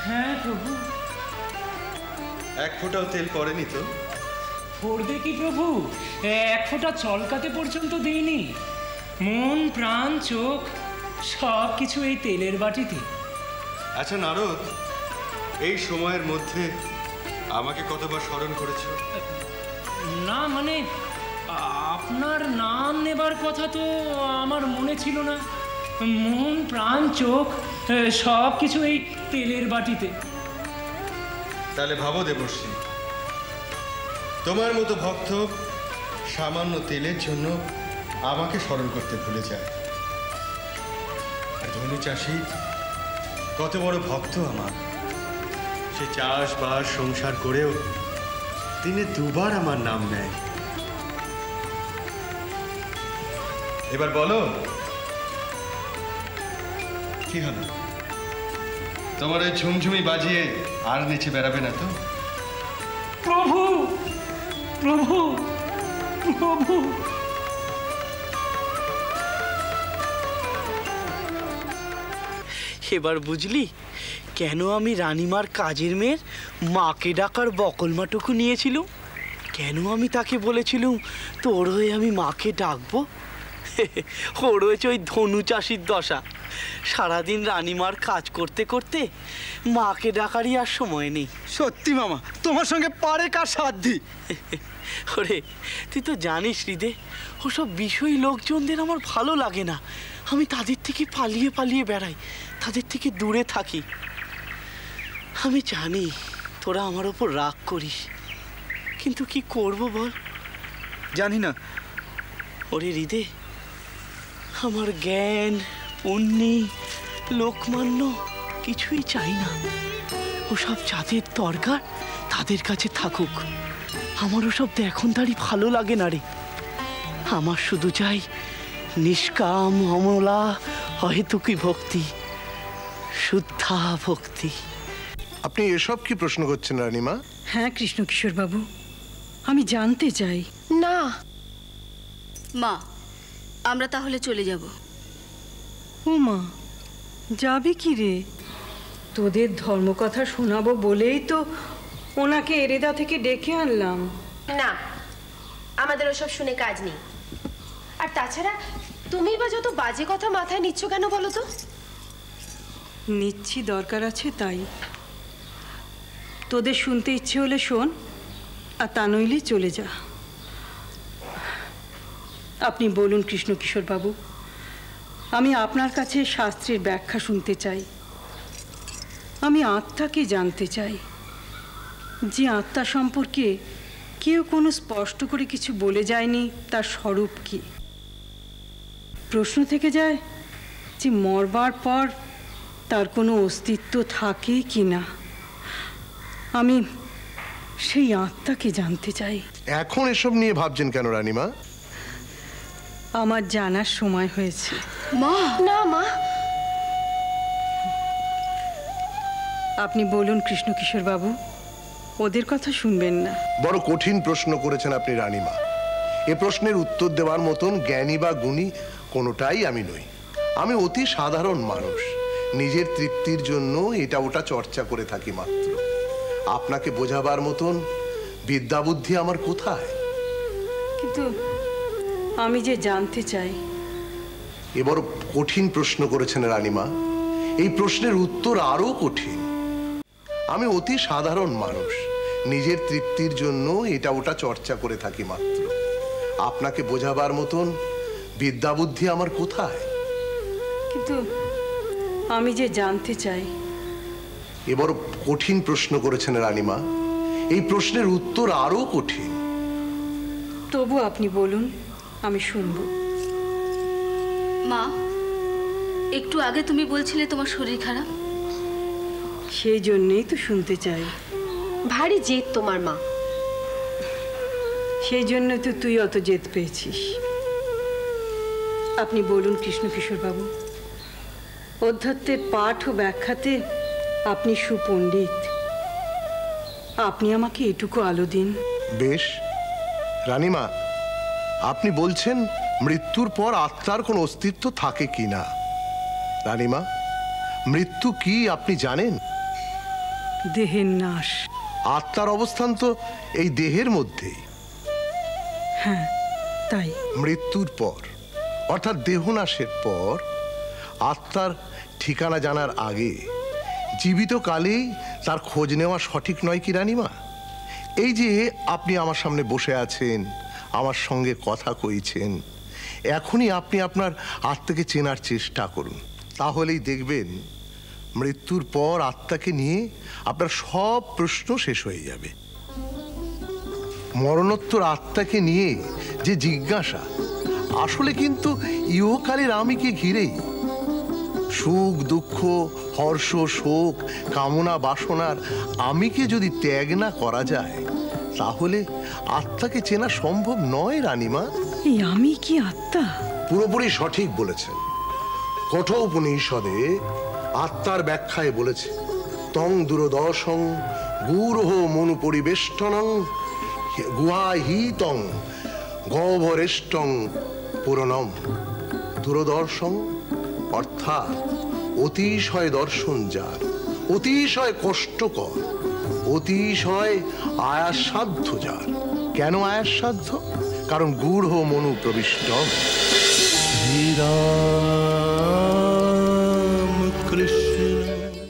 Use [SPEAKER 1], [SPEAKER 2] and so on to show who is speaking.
[SPEAKER 1] হ্যাঁ প্রভু।
[SPEAKER 2] এক ফোঁটাও তেল পড়েনি তো?
[SPEAKER 1] পড়বে কি প্রভু, এক ফোঁটা চলকাতে পর্যন্ত দিইনি। মন প্রাণ চোখ সব কিছু এই তেলের বাটিতে।
[SPEAKER 2] আচ্ছা নারদ, এই সময়ের মধ্যে আমাকে কতবার স্মরণ করেছো?
[SPEAKER 1] না মানে আপনার নাম নেবার কথা তো আমার মনে ছিল না। মন প্রাণ চোখ সব কিছু এই তেলের বাটিতে।
[SPEAKER 2] তাহলে ভাবো দেবর্ষী, তোমার মতো ভক্ত সামান্য তেলের জন্য আমাকে স্মরণ করতে ভুলে যায়। আর ধনু চাষি কত বড় ভক্ত আমার, সে চাষবাস সংসার করেও দিনে দুবার আমার নাম নেয়। এবার বলো কি হলো, তোমার ওই ঝুমঝুমি বাজিয়ে আর নেচে বেড়াবে না তো?
[SPEAKER 1] প্রভু প্রভু প্রভু।
[SPEAKER 3] এবার বুঝলি কেন আমি রানীমার কাজের মেয়ের মাকে ডাকার বকলমাটুকু নিয়েছিলুম, কেন আমি তাকে বলেছিলুম তোর হয়ে আমি মাকে ডাকবো। ওর হয়েছে ওই ধনু চাষির দশা। সারাদিন রানীমার কাজ করতে করতে মাকে ডাকারই আর সময় নেই।
[SPEAKER 4] সত্যি মামা, তোমার সঙ্গে পারে কার সাধ্যি।
[SPEAKER 3] ওরে তুই তো জানিস হৃদে, ওসব বিষয়ী লোকজনদের আমার ভালো লাগে না। আমি তাদের থেকে পালিয়ে পালিয়ে বেড়াই, তাদের থেকে দূরে থাকি। আমি জানি তোরা আমার ওপর রাগ করিস, কিন্তু কি করব বল।
[SPEAKER 4] জানি না।
[SPEAKER 3] ওরে হৃদে, আমার জ্ঞান পুণ্যি লোকমান্য কিছুই চাই না। ওসব যাদের দরকার তাদের কাছে থাকুক, আমার ওসব দেখনদারি ভালো লাগে না রে। আমার শুধু চাই নিষ্কাম অমলা অহেতুকি ভক্তি, শুদ্ধা ভক্তি।
[SPEAKER 5] আপনি এসব কি প্রশ্ন করছেন রানীমা?
[SPEAKER 6] হ্যাঁ কৃষ্ণ কিশোর বাবু, আমি জানতে চাই।
[SPEAKER 7] না মা, আমরা তাহলে চলে যাব।
[SPEAKER 6] ও মা, যাবি কি রে? তোদের ধর্মকথা শোনাবো বলেই তো ওনাকে এরেদা থেকে ডেকে আনলাম।
[SPEAKER 8] না, আমাদের ওসব শুনে কাজ নেই। আর তাছাড়া তুমি বা যত বাজে কথা মাথায় নিচ্ছ কেন বলো তো?
[SPEAKER 6] নিচ্ছি, দরকার আছে তাই। তোদের শুনতে ইচ্ছে হলে শোন, আর তা নইলে চলে যা। আপনি বলুন কৃষ্ণ কিশোর বাবু, আমি আপনার কাছে শাস্ত্রের ব্যাখ্যা শুনতে চাই। আমি আত্মাকে জানতে চাই, যে আত্মা সম্পর্কে কেউ কোনো স্পষ্ট করে কিছু বলে যায়নি, তার স্বরূপ কি। প্রশ্ন থেকে যায় যে মরবার পর তার কোনো অস্তিত্ব থাকে কি না। আমি সেই আত্মাকে জানতে চাই।
[SPEAKER 5] এখন এসব নিয়ে ভাবছেন কেন রানীমা?
[SPEAKER 6] আমার জানার সময় হয়েছে।
[SPEAKER 7] মা,
[SPEAKER 8] না মা,
[SPEAKER 6] আপনি বলুন কৃষ্ণ কিশোর বাবু, ওদের কথা শুনবেন না।
[SPEAKER 5] বড় কঠিন প্রশ্ন করেছেন আপনি রানীমা। এ প্রশ্নের উত্তর দেওয়ার মতন জ্ঞানী বা গুণী কোনোটাই আমি নই। আমি অতি সাধারণ মানুষ, নিজের তৃপ্তির জন্য এটা ওটা চর্চা করে থাকি মাত্র। আপনাকে বোঝাবার মতন বিদ্যা বুদ্ধি আমার কোথায়?
[SPEAKER 6] কিন্তু আমি যে জানতে চাই।
[SPEAKER 5] এ বড় কঠিন প্রশ্ন করেছেন রানীমা। এই প্রশ্নের উত্তর আরো কঠিন। আমি অতি সাধারণ মানুষ, নিজের তৃপ্তির জন্য এটা ওটা চর্চা করে থাকি মাত্র। আপনাকে বোঝাবার মতন বিদ্যা বুদ্ধি আমার কোথায়?
[SPEAKER 6] কিন্তু আমি যে জানতে চাই।
[SPEAKER 5] এ বড় কঠিন প্রশ্ন করেছেন রানীমা। এই প্রশ্নের উত্তর আরো কঠিন।
[SPEAKER 6] তবু আপনি বলুন, আমি শুনবো।
[SPEAKER 7] মা, একটু আগে তুমি বলছিলে তোমার শরীর খারাপ।
[SPEAKER 6] সেই জন্যেই তো শুনতে চাই।
[SPEAKER 8] ভারী জেদ তোমার মা।
[SPEAKER 6] সেই জন্য তো তুই অত জেদ পেয়েছিস। আপনি বলুন কৃষ্ণ কিশোর বাবু, অধ্যাত্মের পাঠ ও ব্যাখ্যাতে আপনি সুপণ্ডিত। আপনি আমাকে এটুকু আলো দিন।
[SPEAKER 5] বেশ রানীমা, আপনি বলছেন মৃত্যুর পর আত্মার কোনো অস্তিত্ব থাকে কি না। রানীমা, মৃত্যু কি আপনি জানেন?
[SPEAKER 6] দেহের নাশ।
[SPEAKER 5] আত্মার অবস্থান তো এই দেহের মধ্যেই।
[SPEAKER 6] হ্যাঁ, তাই।
[SPEAKER 5] মৃত্যুর পর অর্থাৎ দেহনাশের পর আত্মার ঠিকানা জানার আগে জীবিত কালেই তার খোঁজ নেওয়া সঠিক নয় কি রানীমা? এই যে আপনি আমার সামনে বসে আছেন, আমার সঙ্গে কথা কইছেন, এখনই আপনি আপনার আত্মাকে চেনার চেষ্টা করুন, তাহলেই দেখবেন মৃত্যুর পর আত্মাকে নিয়ে আপনার সব প্রশ্ন শেষ হয়ে যাবে। মরণোত্তর আত্মাকে নিয়ে যে জিজ্ঞাসা আসলে কিন্তু ইহকালের আমিকে ঘিরেই। সুখ দুঃখ হর্ষ শোক কামনা বাসনার আমিকে যদি ত্যাগ না করা যায় তাহলে আত্মাকে চেনা সম্ভব নয় রানীমা।
[SPEAKER 6] এই আমি কি আত্মা?
[SPEAKER 5] পুরোপুরি সঠিক বলেছেন। কঠোপনিষদে আত্মার ব্যাখ্যায় বলেছে, তং দূরদর্শং গুরুহ মনু পরিবেষ্টনং গুহাহিতং গহ্বরেষ্টং পুরনম। দূরদর্শন অর্থাৎ অতিশয় দর্শন যার, অতিশয় কষ্টকর, অতিশয় আয়াসসাধ্য যার। কেন আয়াসসাধ্য? কারণ গূঢ় মনু প্রবিষ্টম।
[SPEAKER 9] শ্রীরাম কৃষ্ণ